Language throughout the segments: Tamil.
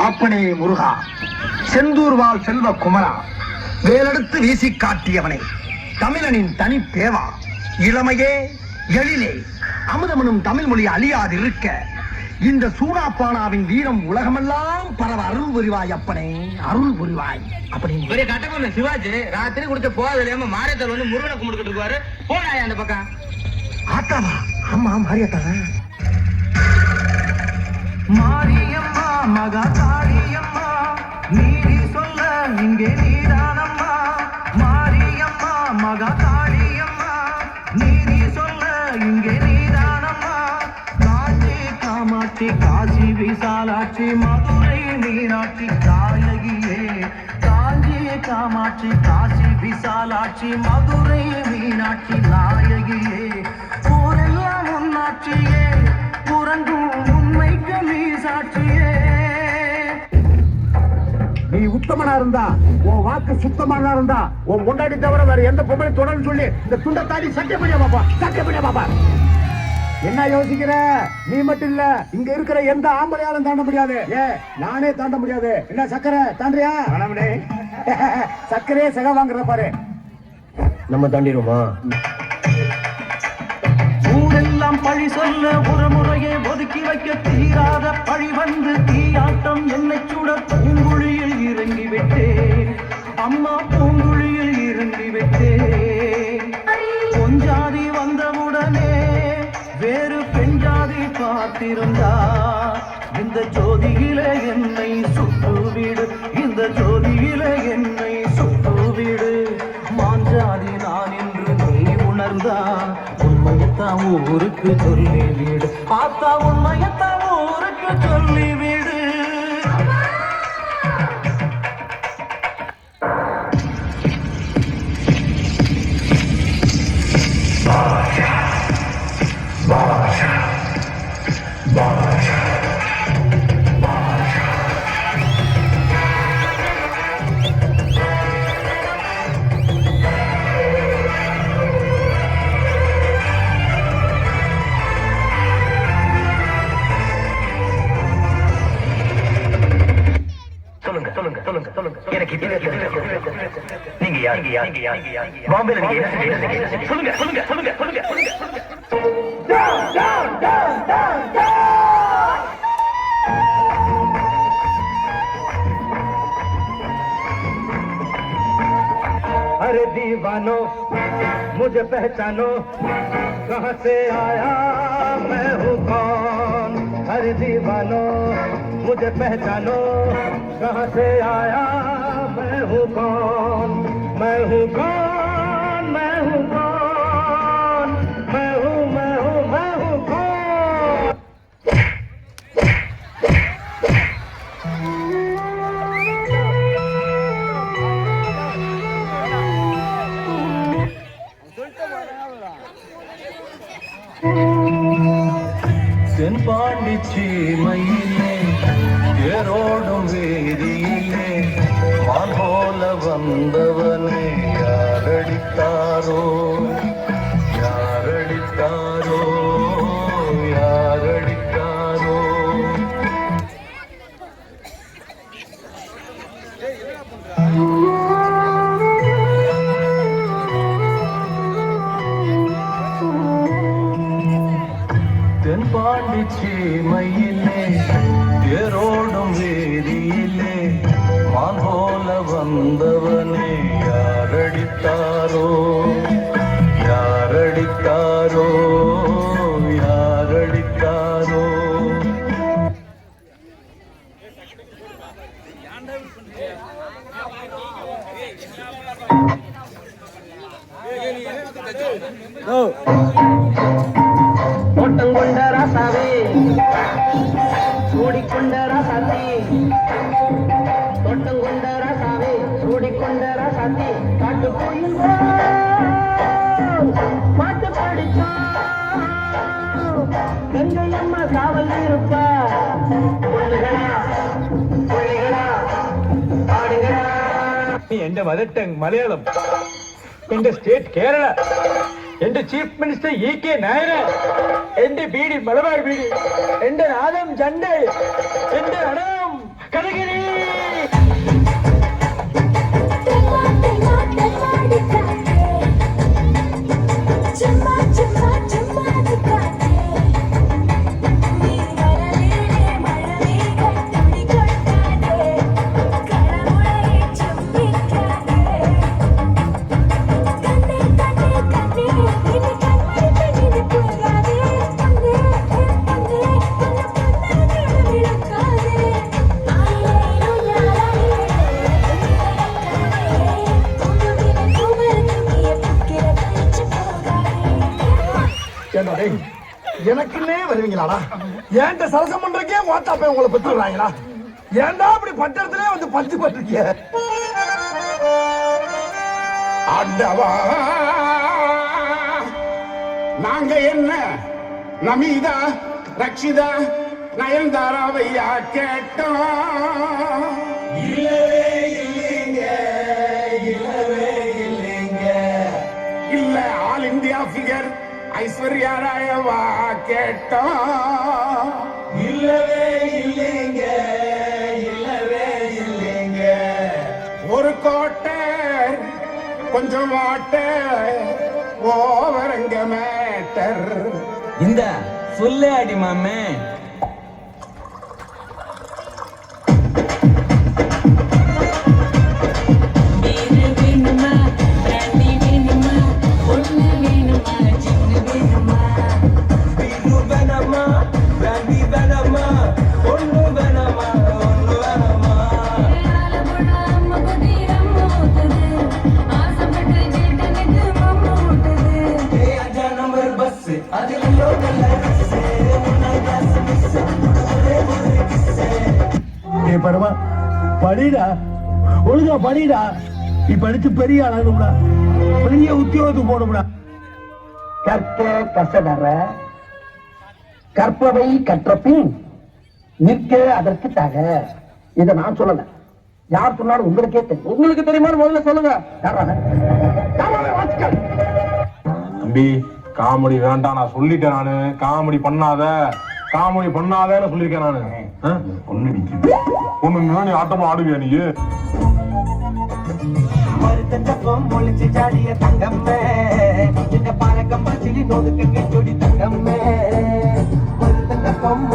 அப்பனே முருகா, செந்தூர் வாழ் செல்வ குமரா, வேலெடுத்து வீசி காட்டியவனை, தமிழனின் தனி பேவா, இளமையே எழிலே அமுதமனும் தமிழ் மொழி அழியாதிருக்க இந்த சூனாப்பானாவின் வீரம் உலகமெல்லாம் பரவ அருள் புரிவாய் அப்பனே, அருள் புரிவாய். அப்படி பெரிய கட்டப்பொண்ணு சிவாஜி ராத்திரி குடிச்ச போதில்லாம மாரியத்தால் வந்து முருகனை கும்பிட்டுக்கிட்டு இருக்காரு. போனாயா அந்த பக்கம்? ஆத்தாவா? ஆமா, மாரியத்தாவா? மாரியம்மா மகா காளியம்மா, நீதி சொல்ல இங்கே நீதானம்மா. மாரியம்மா மகா காளியம்மா, நீதி சொல்ல இங்கே நீதானம்மா. காஞ்சி காமாட்சி காசி விசாலாட்சி மதுரை மீனாட்சி தாயகியே. காஞ்சி காமாட்சி காசி விசாலாட்சி மதுரை மீனாட்சி நாயகியே. ஊரெல்லாம் உன்னாட்சியே, புறங்கும் உண்மைக்கு நீ சாட்சியே. நீ உத்தமனா இருந்தா, உன் வாக்கு சுத்தமானா இருந்தா, உன் முன்னாடி தவிர வேற எந்த பொம்பளை தொடர்ந்து சொல்லி இந்த துண்டை தாண்டி சத்தியப்படியா பாப்பா, சத்தியப்படியா பாப்பா. என்ன யோசிக்கிற? நீ மட்டும் இல்ல, இங்க இருக்கிற எந்த ஆம்பளையாலும் தாண்ட முடியாது. நானே தாண்ட முடியாது. என்ன சக்கரை தாண்டியா? சக்கரையே சக வாங்குற பாரு. நம்ம தாண்டிடுமா? ஊரெல்லாம் பழி சொல்ல ஒரு முறையை ஒதுக்கி வைக்க தீராத பழி வந்து தீயாட்டம் என்னை சுட பூங்குழியில் இறங்கி விட்டேன் அம்மா, பூங்குழியில் இறங்கி விட்டேன். பொஞ்சாதி வந்தவுடனே வேறு பெஞ்சாதி பார்த்திருந்தா இந்த ஜோதியில என்னை சுட்டுவிடு, இந்த ஜோதியில என்னை சுட்டுவிடு. மாஞ்சாதி நான் என்று நீ உணர்ந்தா உண்மையத்தான் ஊருக்கு சொல்லிவிடு. ஆத்தா உண்மையத்தான் ஊருக்கு சொல்லிவிடு. பாம்பேல நீங்க என்ன செஞ்சீங்க? சொல்லுங்க சொல்லுங்க சொல்லுங்க சொல்லுங்க சொல்லுங்க. अरे दीवानो मुझे पहचानो, कहाँ से आया मैं हूँ कौन. अरे दीवानो मुझे पहचानो, कहाँ से आया मैं हूँ कौन. मैं हूँ कौन, मैं हूँ कौन, मैं हूँ मैं हूँ मैं हूँ कौन. தென்பாண்டி சீமையிலே ஏரோடும் வேதியிலே மான் போல வந்தவனை யாரடித்தாரோ, யாரடித்தாரோ, யாரடித்தாரோ. தென்பாண்டி சீமையிலே ஏரோடும் வேதியிலே மான் போல வந்தவனை யாரடித்தாரோ, யாரடித்தாரோ, யாரடித்தாரோ. ஓட்டங்கொண்ட ராசாவே, சூடிக்கொண்ட ராசாத்தி, தோட்டங்கொண்ட ராசாவே, சூடிக்கொண்ட ராசாத்தி, காட்டு கோயில் பாட்டு படிச்சா கங்கை அம்மா காவல் இருப்பா. பொண்ணுகளா பொள்ளிகளா ஆடுகளா. എന്റെ മദർ ടങ് മലയാളം, എന്റെ സ്റ്റേറ്റ് കേരള, എന്റെ ചീഫ് മിനിസ്റ്റർ EK നായർ, എന്റെ ബീഡി മലബാർ ബീഡി, എന്റെ നാദം ജണ്ട്, എന്റെ അടം കഥ எனக்குன்னே வருவீங்களாடா? ஏன்ட்ட சரசம் பண்றக்கே ஓட்டாப்பே உங்களை பெற்று விடுறாங்களா? ஏன்டா அப்படி பட்டத்திலே வந்து பத்து பட்டிருக்கீங்க? ஆண்டவா, நாங்க என்ன நமீதா ரக்ஷிதா நயன்தாராவையா கேட்டோம்? இல்லவே இல்லைங்க, இல்லவே இல்லைங்க. இல்ல ஆல் இந்தியா ஃபிகர் ஐஸ்வர்யா ராயவா கேட்டோம்? இல்லவே இல்லைங்க, இல்லவே இல்லைங்க. ஒரு கோட்டை கொஞ்சம் வாட்ட ஓவரங்க மேட்டர். இந்த சொல்லு அடி மாமே. பரவா படிடா, ஒழுங்கா படிடா. நீ படிச்சு பெரிய ஆளாகணும்டா, பெரிய உத்தியோகத்துக்கு போகணும்டா. கற்க கசடற கற்பவை கற்றபின் நிற்க அதற்கு தக. இதை நான் சொல்லல, யார் சொன்னாலும் உங்களுக்கே தெரியும். உங்களுக்கு தெரியுமா முதல்ல சொல்லுங்க. தம்பி காமெடி வேண்டாம், நான் சொல்லிட்டேன். நானு காமெடி பண்ணாதன்னு சொல்லிருக்கேன் நானு. ஒண்ணு நீ ஆட்டமா ஆடுவியா நீ? ஒளிச்சு ஜாடிய தங்கம்மே, இந்த பாலக்கம் பச்சிலி நோதுக்கு ஜோடி தங்கம்மே.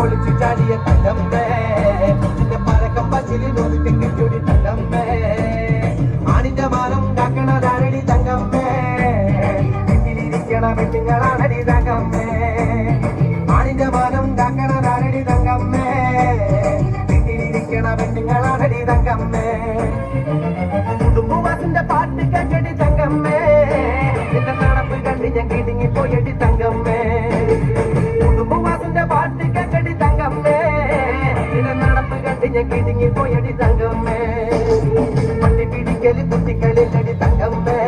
ஒளிச்சு ஜாடிய தங்கம்மே, இந்த பாலக்கம் பச்சிலி நோதுக்கு ஜோடி தங்கம்மே. ஆனிந்த மானம் காக்கணதாரடி தங்கம்மே, வெட்டுங்களானடி தங்கம்மே. ஆனிந்த மானம் காக்கணதாரடி தங்கம்மே, வெட்டுங்களானடி தங்கம்மே. குடும்ப வசந்த பாட்டு கட்டி தங்கம்மே, இந்த நடப்பு கட்டி கிடுங்கி போயடி தங்கம்மே. குடும்ப வசந்த பாட்டு கட்டி தங்கம்மே, இந்த நடப்பு கட்டி கிடுங்கி போயடி தங்கம்மே. பட்டி பிடிக்கலி குத்திகளில் அடி தங்கம்மே.